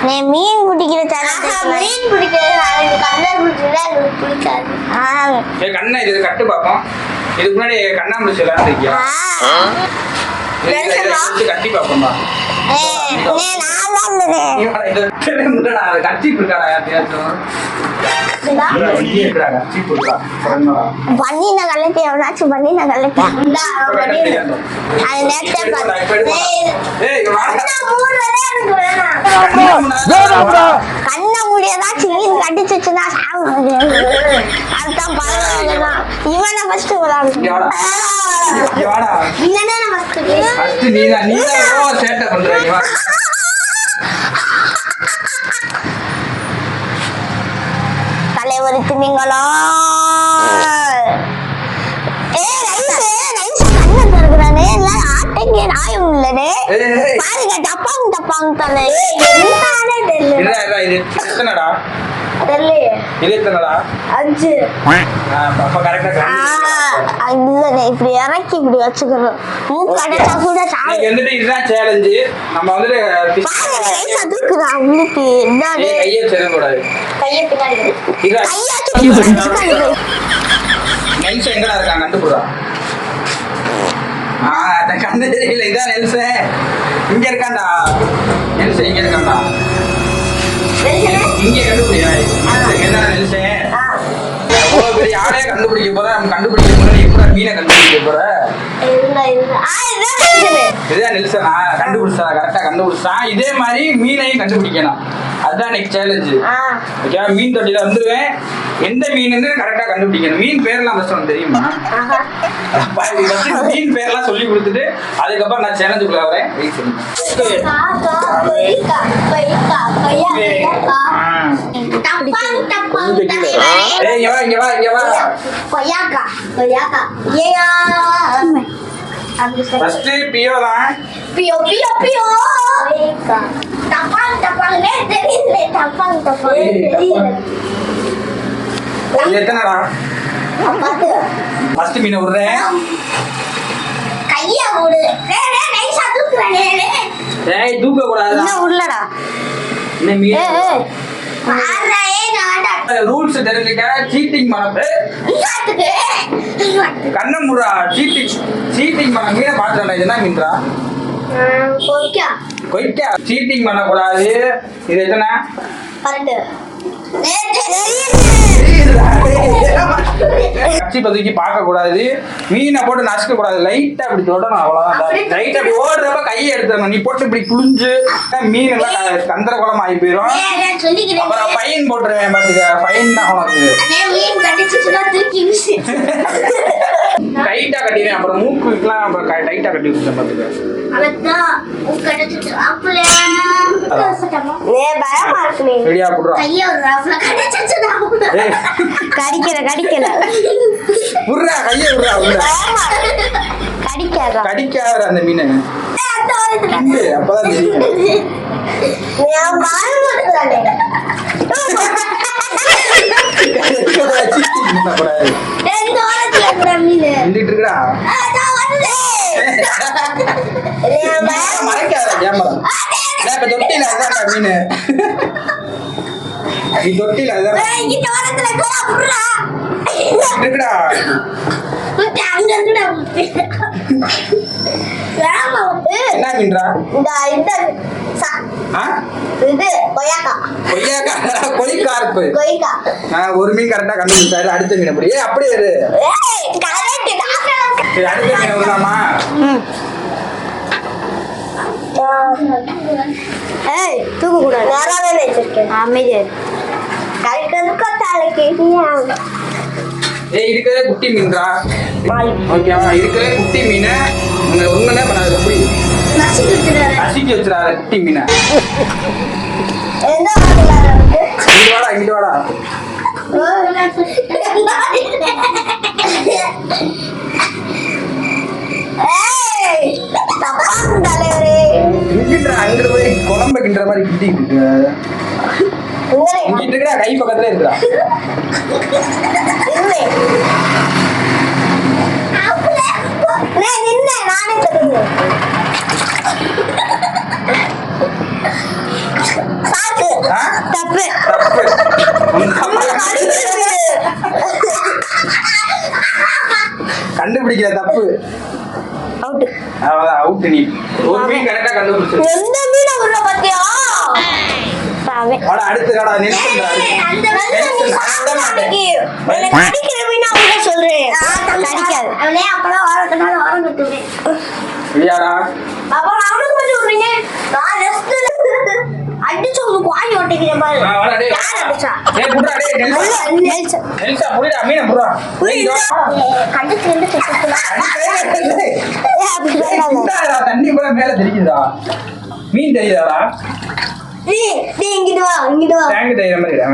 நீ மீன் பிடிக்கிற சேனல் மீன் பிடிக்கிற கண்ணை பிடிக்காது. கண்ணை இது கட்டு பார்ப்போம். இதுக்கு முன்னாடி கண்ணாமூச்சி விளையாண்டுருக்கியா? கட்டி பார்ப்போம்பா. கட்டி இருக்காடா யார்ட்டையாச்சும் பண்ணின கலட்டி எவனாச்சும் பண்ணின கலட்டி அது நேரத்தை கண்ண முடியதாச்சும் மீன் கடிச்சுச்சுன்னா சாப்பிட அதுதான் பரவாயில்ல. இவனை ஃபர்ஸ்ட் தலைவருக்கு நீங்களா நாயும் இல்லனே பாருங்க டப்பாங்க டப்பாங்க தானே எத்தனைடா தெரியலையே இது எத்தனைடா 5 அப்ப கரெக்ட்டா இல்லனே இப்படி இறக்கி இப்படி வச்சுக்கணும் மூக்கு அடைச்சா கூட சாப்பிடு வந்துட்டு இதுதான் சேலஞ்ச் நம்ம வந்துட்டு அதுக்குடா உங்களுக்கு என்னடே கையை சேர கூடாது கையை பின்னாடி இதா கையை நெல்ஸ் எங்கடா இருக்காங்க கண்டுபிடுறா கண்ணு தெரியல இதான் நெல்ஸ் இங்க இருக்காண்டா நெல்ஸ் இங்க இருக்காண்டா இங்க கண்டுபிடியா என்ன நெல்ஸ் பெரிய ஆளே கண்டுபிடிக்க போற நம்ம கண்டுபிடிக்க முன்னாடி எப்ப மீனை கண்டுபிடிக்க போற இதுதான் நெல்சனா கண்டுபிடிச்சா கரெக்டா கண்டுபிடிச்சான். இதே மாதிரி மீனையும் கண்டுபிடிக்கணும். அதுதான் நெக்ஸ்ட் சேலஞ்சு. ஓகே மீன் தொட்டில வந்துருவேன். எந்த மீன் கரெக்டா கண்டுபிடிக்கணும். மீன் பேர்லாம் ஃபர்ஸ்ட் தெரியுமா? மீன் பேர்லாம் சொல்லி கொடுத்துட்டு அதுக்கப்புறம் நான் சேலஞ்சுக்குள்ள வரேன். ஃபர்ஸ்ட் பியோ தான். பியோ பியோ பியோ டப்பாங் டப்பாங்னே தெரியல. டப்பாங் டப்பாங் தெரியல. இது எத்தனைடா? ஃபர்ஸ்ட் மீனை விடுறேன். கையை விடு. டேய் நைஸா தூக்குறனே. டேய் தூக்க கூடாது. இன்னும் உள்ளடா. இந்த மீன் ரூல்ஸ் தெரிஞ்சுக்க சீட்டிங் பண்ணு. கண்ண முறா சீட்டிங் பண்ண மீனை பாத்துறா. இது என்ன மீன்டா? கொய்க்கா. சீட்டிங் பண்ண கூடாது. இது எத்தனை? 12. கட்சி பதுக்கி பார்க்க கூடாது. மீனை போட்டு நசுக்க கூடாது. லைட்டா அப்படி தொடணும். அவ்வளவுதான். லைட்டா அப்படி ஓடுறப்ப கையை எடுத்துடணும். நீ போட்டு இப்படி புளிஞ்சு மீன் எல்லாம் கந்தர குளம் ஆகி போயிடும். அப்புறம் ஃபைன் போட்டுருவேன். பாத்துக்க ஃபைன் தான் உனக்கு. டைட்டா கட்டிடுவேன். அப்புறம் மூக்குலாம் அப்புறம் டைட்டா கட்டி விட்டுட்டேன். பாத்துக்க ரெடியா போடுறா. கடிக்கல புர்ரா கையை விடுறா. கடிக்காத அந்த மீன் அப்பதான் தெரியும். மறைக்காத கேமரா. தொட்டில அதான் மீன். நீ தொட்டில அதான் இருக்குடா. என்ன மீன்டா? ஒரு மீன் கரெக்டா கண்டுபிடிச்சாரு. அடுத்த மீன் அப்படி அப்படியே அடுத்த மீன் விடலாமா? தூக்க கூடாது. அமைதியா இருக்கிறதே குட்டி மீன்டா. ஓகேவா? இருக்கிறதே குட்டி மீன். ஒண்ணுனே பண்ணாது. எப்படி நசுக்கி வச்சிடாத குட்டி மீனை. இங்கிட்டு வாடா. அங்கிட்டு போய் குழம்பு கிண்டுற மாதிரி கிட்டிட்டு இங்கிட்டு இருக்கா. கை பக்கத்துல இருக்கா. நானே கண்டுபிடிக்கிற தப்பு. அவுட். அவ்வளவுதான் அவுட் நீ. ஒரு மீன் கரெக்டா கண்டுபிடிச்சு. எந்த மீன் உள்ள பாத்தியா? சாவே. வாடா அடுத்து வாடா நிறுத்துடா. அந்த கடிக்கிற மீன் அவங்க சொல்றேன். கடிக்காது. அவனே அப்பலாம் வாரத்துனால வாரம் கட்டுவேன். இல்லையாடா? அப்ப அவனுக்கு மட்டும் சொல்றீங்க. நான் ரெஸ்ட் அடிச்சு உங்களுக்கு வாங்கி ஓட்டிக்கிறேன் பாரு. வாடா டேய். யார் அடிச்சா? டேய் புடுடா டேய் நெல்சன். நெல்சா புடிடா மீனை புடுடா. கண்டிச்சு ரெண்டு செத்துலாம். அப்படி என்னடா தண்ணி பூரா மேல தெரிக்குதா? மீன் தெரியுதாடா? டேய் இங்கிட்டு வா இங்கிட்டு வா. டேங்க் தெரியுற மாதிரிடா.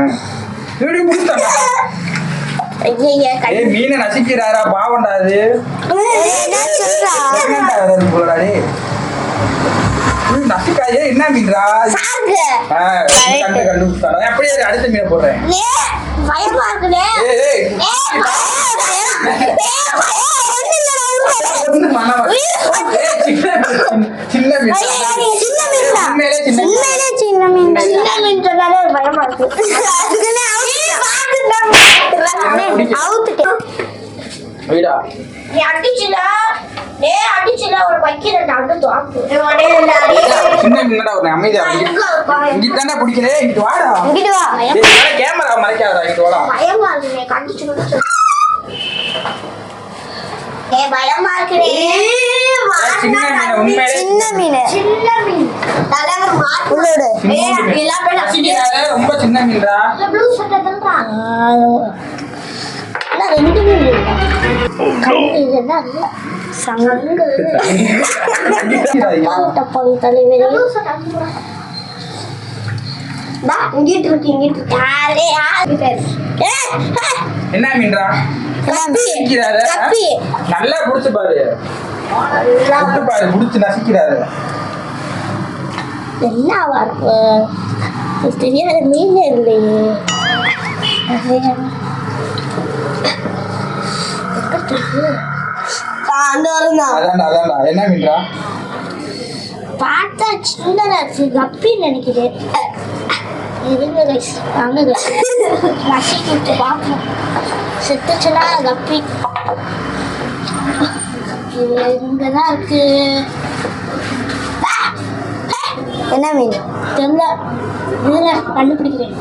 இப்படி புடிச்சாடா. ஐயா ஏய் மீனை நசிக்கிறாரா பாவம்டா அது. என்ன சொல்றா? என்னடா அது போடா டேய். நீ நசிக்காதே என்ன மீன்டா? சார்க்கு. கண்டுபிடிச்சாடா. அப்படியே அடுத்த மீனை போடுறேன். ஏய் பயமா இருக்குடே. ஏய் ஏய். சின்ன மீன். சொன்னாலே பயமா இருக்கு. ஒரு பக்கெட் சின்ன மீனடா ஒரு அமைதியா இங்கிட்டாண்டா பிடிக்கலே இங்க வாடா. இங்கிட்டு வா. கேமரா மறைக்காதடா இங்க வாடா. பயமா இருக்கு கண்டிச்சு. ஏய் பயமா இருக்குடே. சின்ன மீன் உண்மையிலே சின்ன மீன் தலைவர் மாட்டுளோட. ஏய் எல்லா பேரும் நசிக்கிறாரே ரொம்ப சின்ன மீன்டா. ப்ளூ ஷர்ட் தந்தா. அட ரெண்டு மீன் இருக்கா? இது என்ன அது? சங்கு. தப்பவி தலைவர். ப்ளூ ஷர்ட் அங்க டா இங்கிட்டு இருக்கு. யாரே யார் பேர்? ஏய் என்ன மீன்டா? நசிக்கிறாரே. நல்லா புடிச்சு பாரு. புடிச்சு பாரு புடிச்சு நசிக்கிறாரே. என்னவா இருக்கு? தெரியாத மீன் இல்லையே. அதான்டா என்ன மீன்டா? பார்த்தா சின்னதா கப்பின்னு நினைக்கிறேன். இருங்க கைஸ் வாங்க கைஸ். நசிக்கிட்டு பார்ப்போம். செத்துச்சுன்னா கப்பி. இங்கதான் இருக்கு. என்ன மீன் தெரியல. இதுல கண்டுபிடிக்கிறேன்.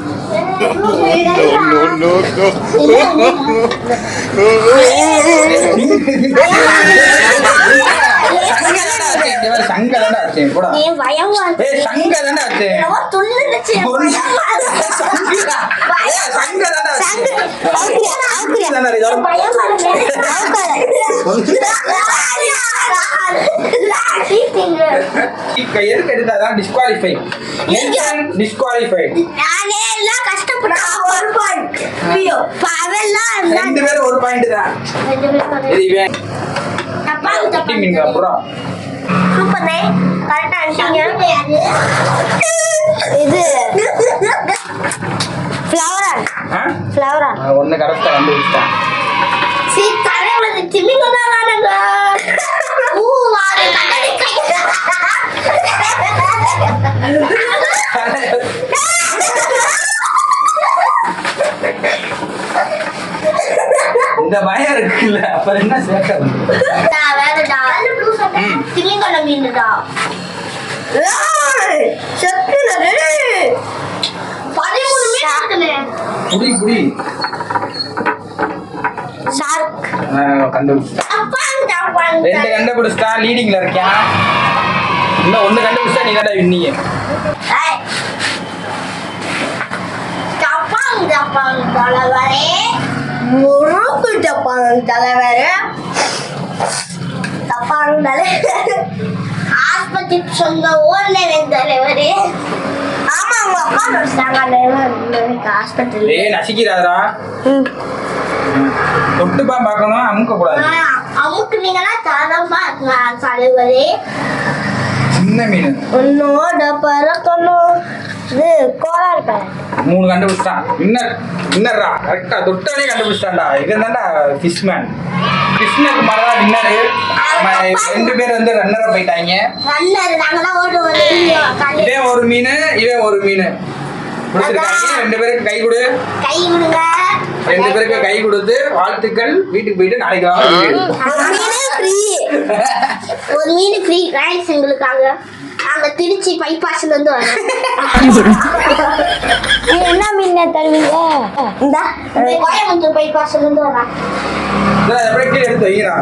சங்கடா ஆச்சு போடா. ஏன் பயமா இருக்கு? ஏய் சங்கடா ஆச்சு. என்னவோ துள்ளுச்சு. சங்கடா ஆச்சு. பயமா இப்ப எதுக்கு எடுத்தாதான் டிஸ்குவாலிஃபை. டிஸ்குவாலிஃபை. நானே எல்லாம் கஷ்டப்பட்டேன். ஒரு பாயிண்ட். ஐயோ பாவெல்லாம் ரெண்டு பேரும் ஒரு பாயிண்ட் தான். ரெண்டு பேரும் இது இவன் தப்பா மீன் புறா. சூப்பர்னே கரெக்ட்டா அடிச்சீங்க. இது ஃப்ளவரா ஒன்னு கரெக்டா கண்டுபிடிச்சான். சீ தலைவலி திமிங்கலானங்க. வாரே கண்ணடி கை. இந்த பயம் இருக்குல்ல அப்புறம் என்ன சேர்க்க வேறடா ப்ளூ ஷர்ட் திமிங்கல மீன்டா. ஏய் செத்துல டேய் 13 மீன் இருக்குனே. புடி ஷார்க் கண்டுபிடிச்சான். அப்பா ரெண்டு கண்டுபிடிச்சான். லீடிங்ல இருக்கான். இன்னும் ஒன்னு கண்டுபிடிச்சா நீ தான்டா வின்னீங்க. ஏய் ஜப்பான் தலைவரே. முறுக்கு ஜப்பான் தலைவரே. ஜப்பான் தலைவரே. ஆஸ்பத்திரி சொந்த ஊர்ல தலைவரே. ஆமா உங்க அப்பா வந்தாங்க ஆஸ்பத்திரி. ஏய் நசிக்கிறாரா? தொட்டுப்பா பார்க்கணும் அமுக்க கூடாது. அமுக்குனீங்கன்னா தானமா தலைவரே. சின்ன மீன் உன்னோட பறக்கணும். இது கோலார் பேர். 3 கண்டுபிடிச்சான். இன்னர்ரா கரெக்டா தொட்டானே கண்டுபிடிச்சான்டா. இவன் தான்டா ஃபிஷ்மேன். கிருஷ்ணகுமார் தான் வின்னரு. ரெண்டு பேர் வந்து ரன்னரா போயிட்டாங்க. ரன்னர் நாங்கலாம் ஓடுவோம். இவன் ஒரு மீன் இவன் ஒரு மீன். பிடிச்சிருக்காங்க. ரெண்டு பேருக்கு கை கொடு. கை கொடுங்க. 2 பேருக்கு கை கொடுத்து வாழ்த்துக்கள். வீட்டுக்கு போயிட்டு நாளைக்கு ஒரு மீன் ஃப்ரீ ரைஸ் எங்களுக்காக. நாங்க திருச்சி பைபாஸ்ல இருந்து வரோம். என்ன மீன் தருவீங்க? இந்த கோயம்புத்தூர் பைபாஸ்ல இருந்து வரோம். கீழே எடுத்து வைக்கிறா.